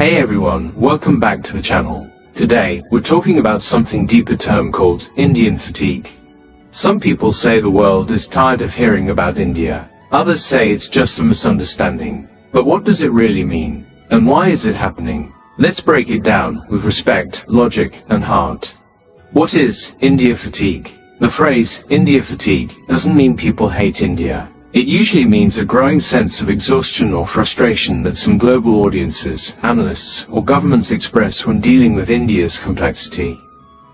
Hey everyone, welcome back to the channel. Today, we're talking about something deeper term called Indian fatigue. Some people say the world is tired of hearing about India. Others say it's just a misunderstanding. But what does it really mean? And why is it happening? Let's break it down with respect, logic, and heart. What is India fatigue? The phrase India fatigue doesn't mean people hate India. It usually means a growing sense of exhaustion or frustration that some global audiences, analysts, or governments express when dealing with India's complexity.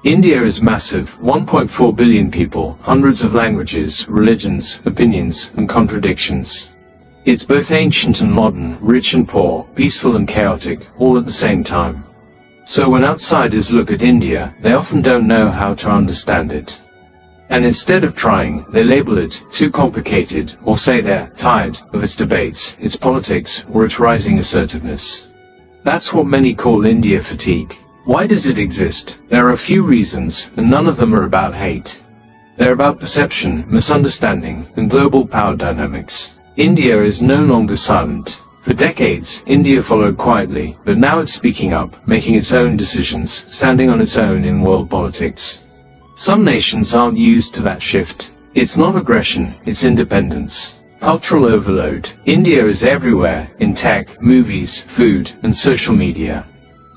India is massive, 1.4 billion people, hundreds of languages, religions, opinions, and contradictions. It's both ancient and modern, rich and poor, peaceful and chaotic, all at the same time. So when outsiders look at India, they often don't know how to understand it. And instead of trying, they label it too complicated, or say they're tired of its debates, its politics, or its rising assertiveness. That's what many call India fatigue. Why does it exist? There are a few reasons, and none of them are about hate. They're about perception, misunderstanding, and global power dynamics. India is no longer silent. For decades, India followed quietly, but now it's speaking up, making its own decisions, standing on its own in world politics. Some nations aren't used to that shift. It's not aggression, it's independence. Cultural overload. India is everywhere, in tech, movies, food, and social media.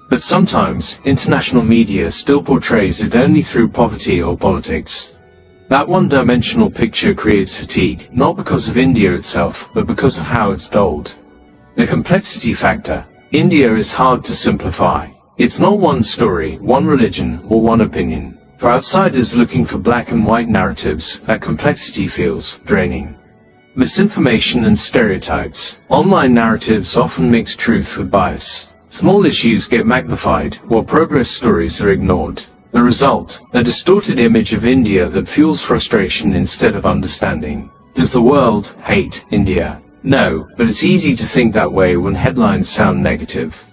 But sometimes, international media still portrays it only through poverty or politics. That one-dimensional picture creates fatigue, not because of India itself, but because of how it's told. The complexity factor. India is hard to simplify. It's not one story, one religion, or one opinion. For outsiders looking for black and white narratives, that complexity feels draining. Misinformation and stereotypes. Online narratives often mix truth with bias. Small issues get magnified, while progress stories are ignored. The result, a distorted image of India that fuels frustration instead of understanding. Does the world hate India? No, but it's easy to think that way when headlines sound negative.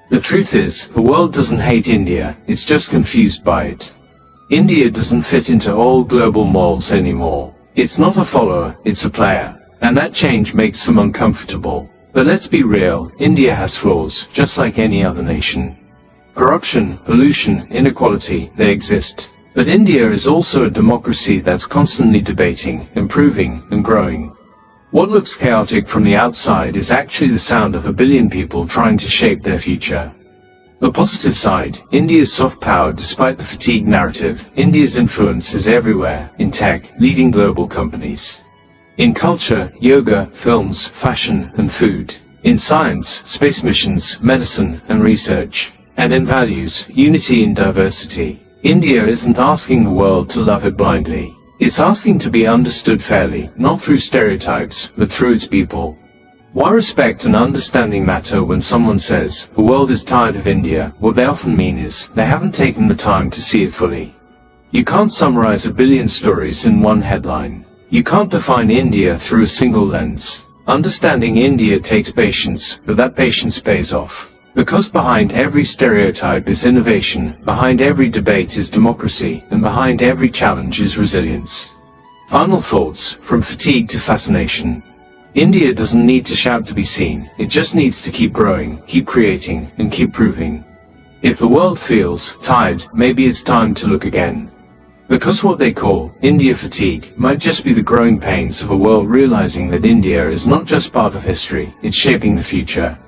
The truth is, the world doesn't hate India, it's just confused by it. India doesn't fit into old global molds anymore. It's not a follower, it's a player. And that change makes them uncomfortable. But let's be real, India has flaws, just like any other nation. Corruption, pollution, inequality, they exist. But India is also a democracy that's constantly debating, improving, and growing. What looks chaotic from the outside is actually the sound of a billion people trying to shape their future. The positive side, India's soft power despite the fatigue narrative. India's influence is everywhere, in tech, leading global companies. In culture, yoga, films, fashion, and food. In science, space missions, medicine, and research. And in values, unity and diversity. India isn't asking the world to love it blindly. It's asking to be understood fairly, not through stereotypes, but through its people. Why respect and understanding matter when someone says, the world is tired of India? What they often mean is, they haven't taken the time to see it fully. You can't summarize a billion stories in one headline. You can't define India through a single lens. Understanding India takes patience, but that patience pays off. Because behind every stereotype is innovation, behind every debate is democracy, and behind every challenge is resilience. Final thoughts, from fatigue to fascination. India doesn't need to shout to be seen, it just needs to keep growing, keep creating, and keep proving. If the world feels tired, maybe it's time to look again. Because what they call India fatigue might just be the growing pains of a world realizing that India is not just part of history, it's shaping the future.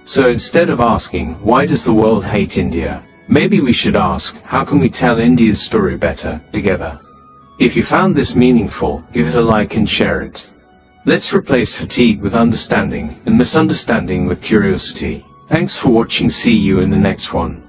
So instead of asking, why does the world hate India? Maybe we should ask, how can we tell India's story better, together? If you found this meaningful, give it a like and share it. Let's replace fatigue with understanding, and misunderstanding with curiosity. Thanks for watching, see you in the next one.